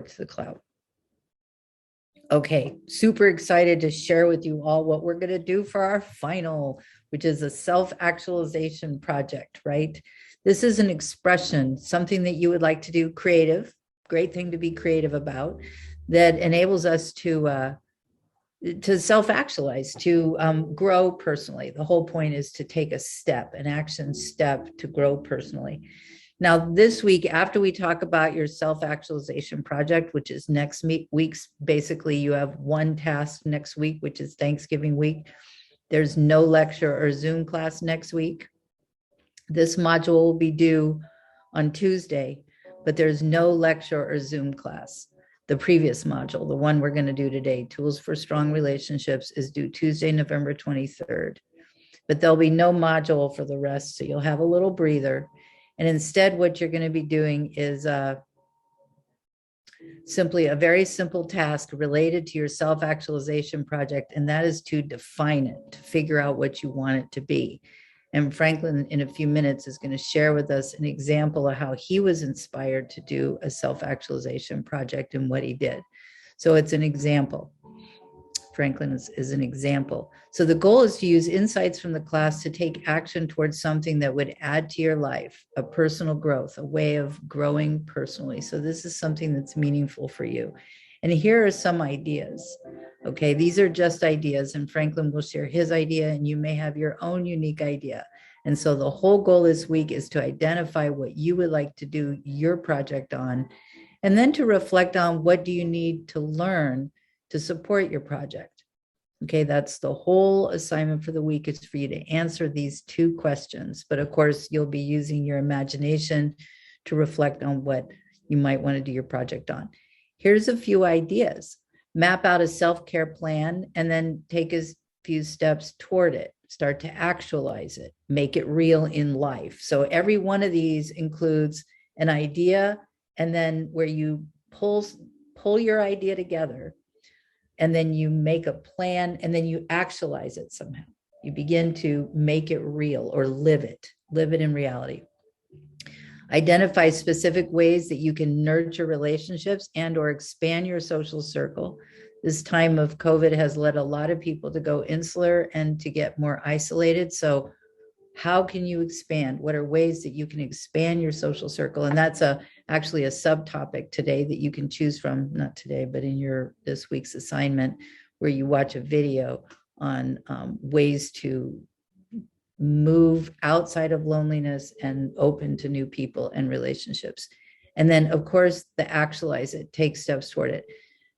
to the cloud. Okay, super excited to share with you all what we're going to do for our final, which is a self-actualization project, right? This is an expression, something that you would like to do creative, great thing to be creative about, that enables us to self-actualize, to grow personally. The whole point is to take a step, an action step to grow personally. Now, this week, after we talk about your self-actualization project, which is next week's, basically you have one task next week, which is Thanksgiving week. There's no lecture or Zoom class next week. This module will be due on Tuesday, but there's no lecture or Zoom class. The previous module, the one we're going to do today, Tools for Strong Relationships, is due Tuesday, November 23rd. But there'll be no module for the rest, so you'll have a little breather. And instead, what you're going to be doing is simply a very simple task related to your self-actualization project, and that is to define it, to figure out what you want it to be. And Franklin, in a few minutes, is going to share with us an example of how he was inspired to do a self-actualization project and what he did. So it's an example. Franklin is an example. So the goal is to use insights from the class to take action towards something that would add to your life, a personal growth, a way of growing personally. So this is something that's meaningful for you. And here are some ideas. Okay, these are just ideas, and Franklin will share his idea, and you may have your own unique idea. And so the whole goal this week is to identify what you would like to do your project on, and then to reflect on what do you need to learn to support your project. Okay, that's the whole assignment for the week, is for you to answer these two questions. But of course, you'll be using your imagination to reflect on what you might want to do your project on. Here's a few ideas. Map out a self-care plan and then take a few steps toward it. Start to actualize it, make it real in life. So every one of these includes an idea, and then where you pull your idea together, and then you make a plan, and then you actualize it somehow. You begin to make it real or live it in reality. Identify specific ways that you can nurture relationships and or expand your social circle. This time of COVID has led a lot of people to go insular and to get more isolated. So how can you expand? What are ways that you can expand your social circle? And that's actually a subtopic today that you can choose from, not today, but in this week's assignment, where you watch a video on ways to move outside of loneliness and open to new people and relationships. And then, of course, the actualize it, take steps toward it.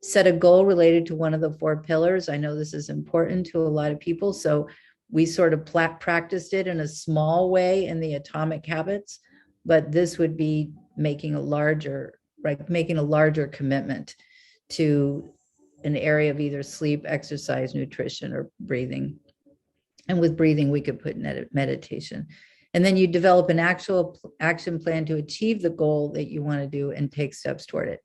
Set a goal related to one of the 4 pillars. I know this is important to a lot of people, so we sort of practiced it in a small way in the Atomic Habits, but this would be making a larger commitment to an area of either sleep, exercise, nutrition, or breathing. And with breathing, we could put meditation. And then you develop an actual action plan to achieve the goal that you want to do and take steps toward it.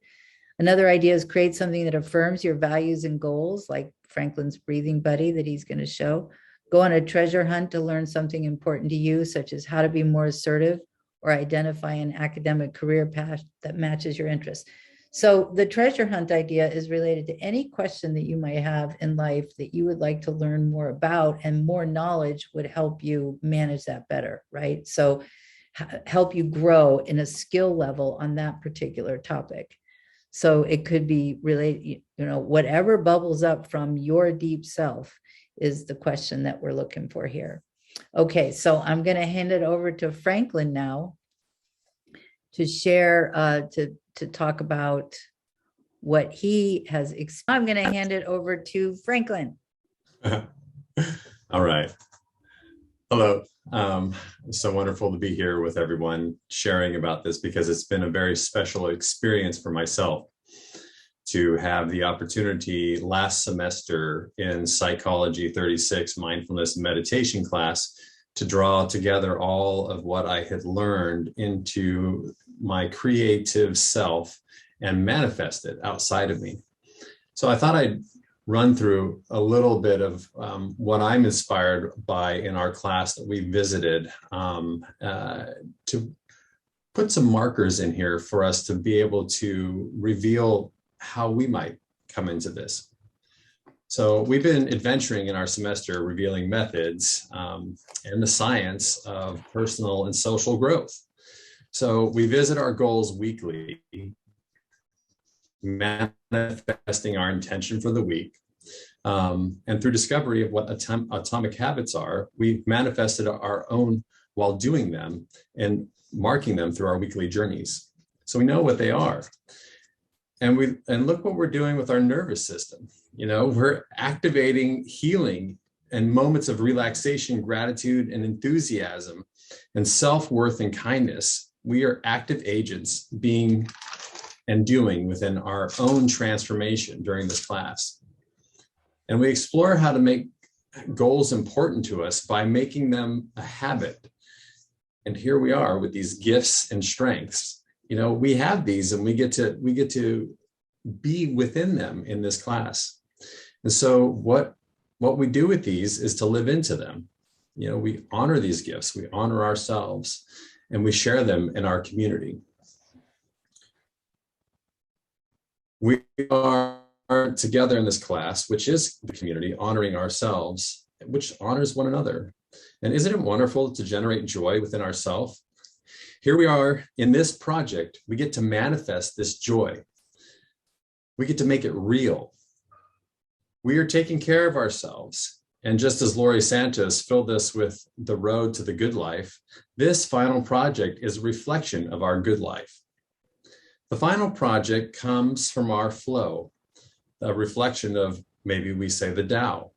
Another idea is create something that affirms your values and goals, like Franklin's breathing buddy that he's going to show. Go on a treasure hunt to learn something important to you, such as how to be more assertive or identify an academic career path that matches your interests. So the treasure hunt idea is related to any question that you might have in life that you would like to learn more about, and more knowledge would help you manage that better, right? So help you grow in a skill level on that particular topic. So it could be related, whatever bubbles up from your deep self is the question that we're looking for here. Okay, so I'm going to hand it over to Franklin now to share, to talk about what he has. I'm going to hand it over to Franklin. All right. Hello. It's so wonderful to be here with everyone sharing about this, because it's been a very special experience for myself to have the opportunity last semester in Psychology 36 mindfulness meditation class to draw together all of what I had learned into my creative self and manifest it outside of me. So I thought I'd run through a little bit of what I'm inspired by in our class that we visited to put some markers in here for us to be able to reveal how we might come into this. So we've been adventuring in our semester, revealing methods and the science of personal and social growth. So we visit our goals weekly, manifesting our intention for the week. And through discovery of what atomic habits are, we've manifested our own while doing them and marking them through our weekly journeys. So we know what they are. And look what we're doing with our nervous system. You know, we're activating healing and moments of relaxation, gratitude, and enthusiasm, and self-worth and kindness. We are active agents being and doing within our own transformation during this class. And we explore how to make goals important to us by making them a habit. And here we are with these gifts and strengths. You know, we have these and we get to be within them in this class. And so what we do with these is to live into them. You know, we honor these gifts, we honor ourselves, and we share them in our community. We are together in this class, which is the community, honoring ourselves, which honors one another. And isn't it wonderful to generate joy within ourselves? Here we are in this project, we get to manifest this joy. We get to make it real. We are taking care of ourselves. And just as Laurie Santos filled us with the road to the good life, this final project is a reflection of our good life. The final project comes from our flow, a reflection of, maybe we say, the Tao,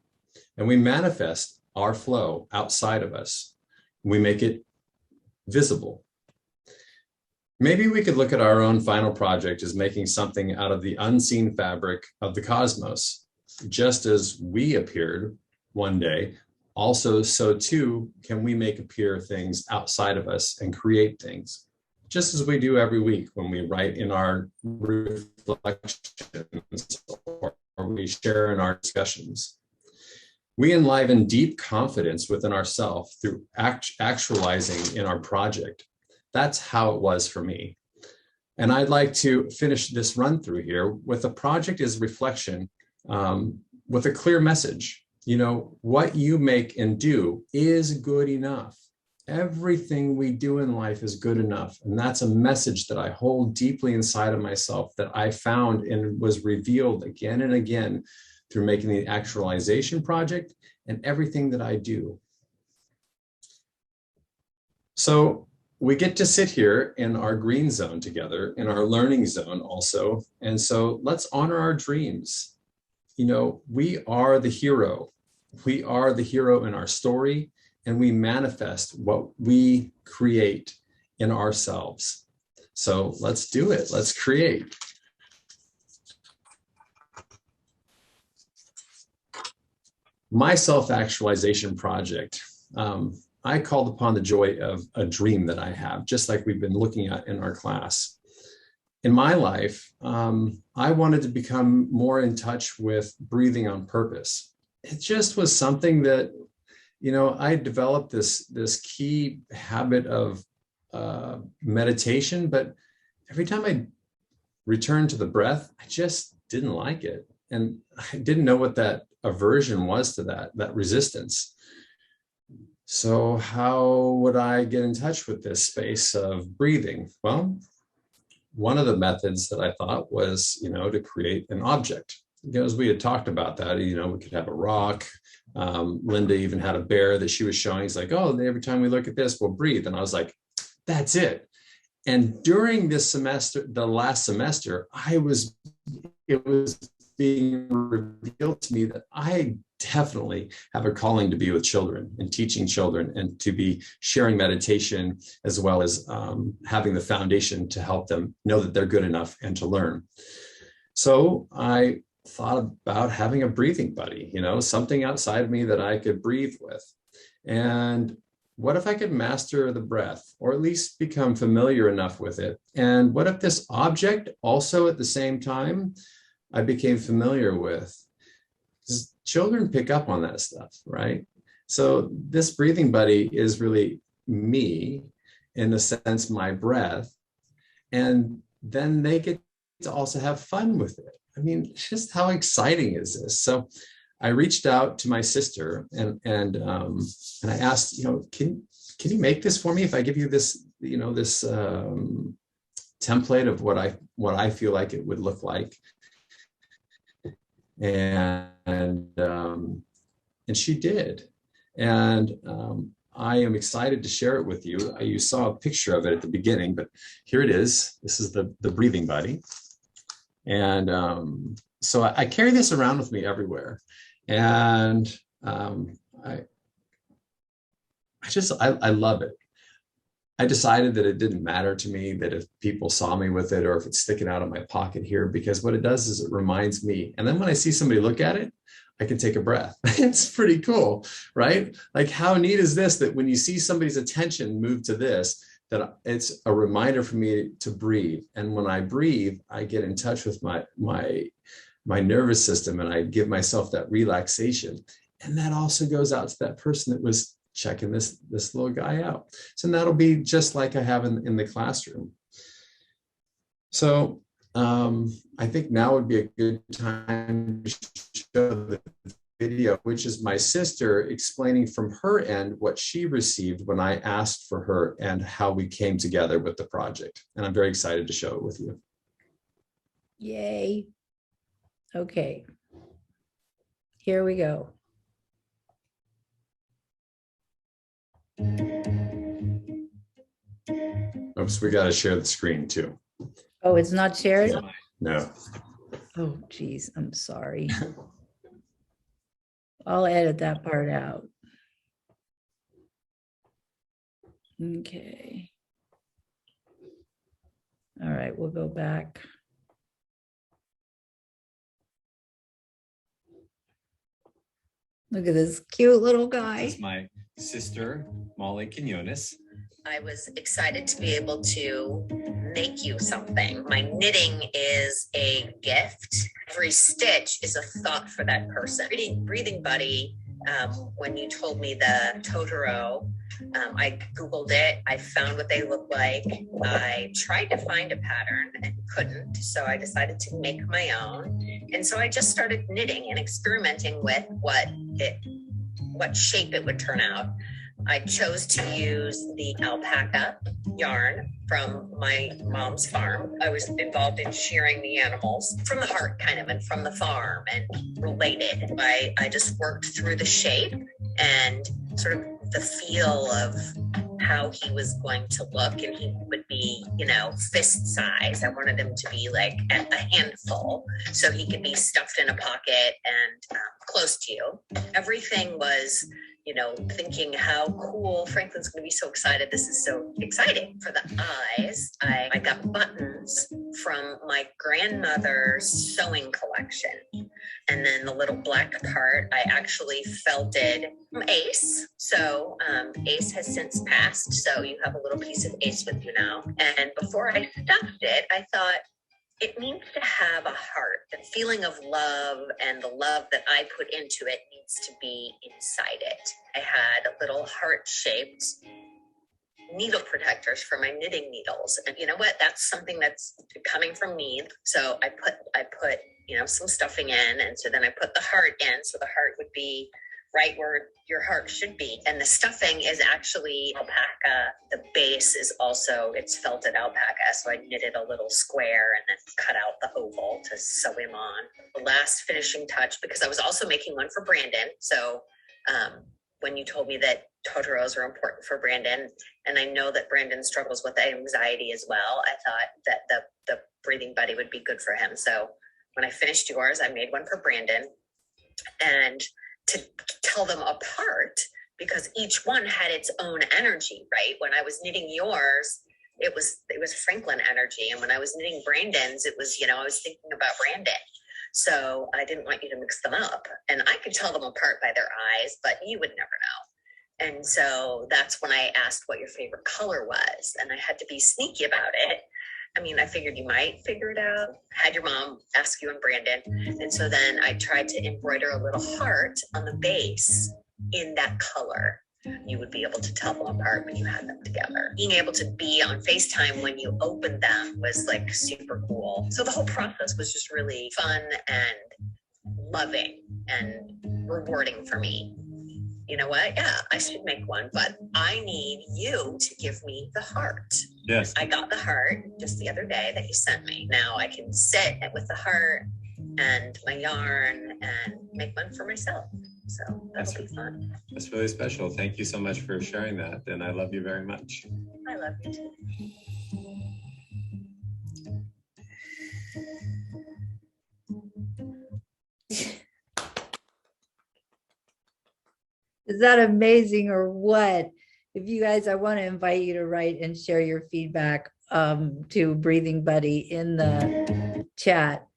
and we manifest our flow outside of us. We make it visible. Maybe we could look at our own final project as making something out of the unseen fabric of the cosmos. Just as we appeared one day, also so too can we make appear things outside of us and create things, just as we do every week when we write in our reflections or we share in our discussions. We enliven deep confidence within ourselves through actualizing in our project. That's how it was for me. And I'd like to finish this run through here with a project as reflection with a clear message. You know, what you make and do is good enough. Everything we do in life is good enough. And that's a message that I hold deeply inside of myself, that I found and was revealed again and again through making the actualization project and everything that I do. So we get to sit here in our green zone together, in our learning zone also. And so let's honor our dreams. You know, we are the hero. We are the hero in our story, and we manifest what we create in ourselves. So let's do it. Let's create. My self-actualization project. I called upon the joy of a dream that I have, just like we've been looking at in our class. In my life, I wanted to become more in touch with breathing on purpose. It just was something that, you know, I developed this key habit of meditation, but every time I returned to the breath, I just didn't like it. And I didn't know what that aversion was to that resistance. So how would I get in touch with this space of breathing? Well, one of the methods that I thought was, you know, to create an object. Because we had talked about that, you know, we could have a rock. Linda even had a bear that she was showing. He's like, oh, every time we look at this, we'll breathe. And I was like, that's it. And during this semester, the last semester, it was being revealed to me that I definitely have a calling to be with children and teaching children and to be sharing meditation, as well as having the foundation to help them know that they're good enough and to learn. So I thought about having a breathing buddy, you know, something outside of me that I could breathe with. And what if I could master the breath, or at least become familiar enough with it? And what if this object also at the same time I became familiar with? Because children pick up on that stuff, right? So this breathing buddy is really me, in a sense, my breath. And then they get to also have fun with it. I mean, just how exciting is this? So I reached out to my sister and I asked, can you make this for me if I give you this, this template of what I feel like it would look like. And she did. And I am excited to share it with you. You saw a picture of it at the beginning, but here it is. This is the breathing buddy. And so I carry this around with me everywhere. And I love it. I decided that it didn't matter to me that if people saw me with it or if it's sticking out of my pocket here, because what it does is it reminds me. And then when I see somebody look at it, I can take a breath. It's pretty cool, right? Like, how neat is this, that when you see somebody's attention move to this, that it's a reminder for me to breathe. And when I breathe, I get in touch with my nervous system, and I give myself that relaxation. And that also goes out to that person that was checking this little guy out. So that'll be just like I have in the classroom. So I think now would be a good time to show the video, which is my sister explaining from her end what she received when I asked for her and how we came together with the project. And I'm very excited to show it with you. Yay. Okay. Here we go. Oops, we got to share the screen too. Oh, it's not shared? No. Oh, geez, I'm sorry. I'll edit that part out. Okay. All right, we'll go back. Look at this cute little guy. This is my sister, Molly Quinones. I was excited to be able to make you something. My knitting is a gift. Every stitch is a thought for that person. Breathing Buddy, when you told me the Totoro, I Googled it. I found what they look like. I tried to find a pattern and couldn't. So I decided to make my own. And so I just started knitting and experimenting with what shape it would turn out. I chose to use the alpaca yarn from my mom's farm. I was involved in shearing the animals from the heart kind of and from the farm and related. I just worked through the shape and sort of the feel of how he was going to look, and he would be, fist size. I wanted him to be like a handful so he could be stuffed in a pocket and close to you. Everything was thinking how cool. Franklin's going to be so excited. This is so exciting. For the eyes, I got buttons from my grandmother's sewing collection. And then the little black part, I actually felted from Ace. So Ace has since passed. So you have a little piece of Ace with you now. And before I stuffed it, I thought, it needs to have a heart. The feeling of love and the love that I put into it needs to be inside it. I had little heart-shaped needle protectors for my knitting needles. And you know what? That's something that's coming from me. So I put some stuffing in. And so then I put the heart in. So the heart would be right where your heart should be. And the stuffing is actually alpaca. The base is also, it's felted alpaca. So I knitted a little square and then cut out the oval to sew him on. The last finishing touch, because I was also making one for Brandon. So when you told me that Totoros are important for Brandon, and I know that Brandon struggles with anxiety as well, I thought that the Breathing Buddy would be good for him. So when I finished yours, I made one for Brandon. And to tell them apart, because each one had its own energy, right? When I was knitting yours, it was Franklin energy. And when I was knitting Brandon's, it was, I was thinking about Brandon. So I didn't want you to mix them up. And I could tell them apart by their eyes, but you would never know. And so that's when I asked what your favorite color was. And I had to be sneaky about it. I mean, I figured you might figure it out. Had your mom ask you and Brandon. And so then I tried to embroider a little heart on the base in that color. you would be able to tell them apart when you had them together. Being able to be on FaceTime when you opened them was like super cool. So the whole process was just really fun and loving and rewarding for me. You know what? Yeah, I should make one, but I need you to give me the heart. Yes. I got the heart just the other day that you sent me. Now I can sit with the heart and my yarn and make one for myself. So that'll be fun. That's really special. Thank you so much for sharing that. And I love you very much. I love you too. Is that amazing or what? If you guys, I want to invite you to write and share your feedback to Breathing Buddy in the chat.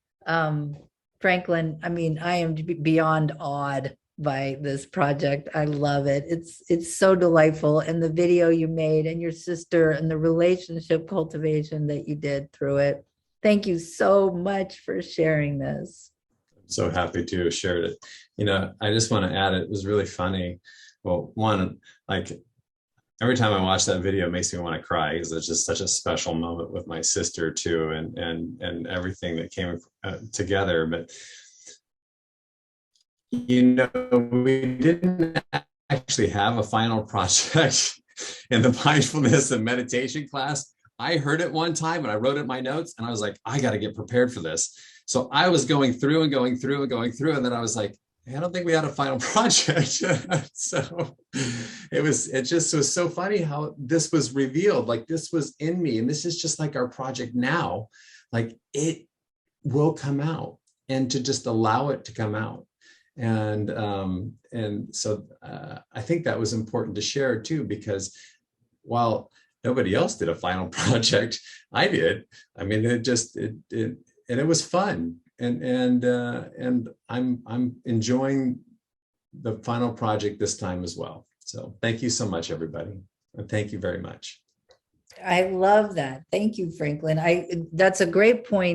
Franklin, I mean, I am beyond awed by this project. I love it. It's so delightful. And the video you made and your sister and the relationship cultivation that you did through it. Thank you so much for sharing this. So happy to have shared it. You know, I just want to add, it was really funny. Well, one, like every time I watch that video, it makes me want to cry because it's just such a special moment with my sister too, and everything that came together. But you know, we didn't actually have a final project in the mindfulness and meditation class. I heard it one time and I wrote it in my notes and I was like, I got to get prepared for this. So I was going through, and then I was like, I don't think we had a final project. So it just was so funny how this was revealed, like this was in me, and this is just like our project now, like it will come out, and to just allow it to come out. And so I think that was important to share too, because while nobody else did a final project, I did. I mean, and it was fun, and I'm enjoying the final project this time as well. So thank you so much, everybody, and thank you very much. I love that. Thank you, Franklin. That's a great point.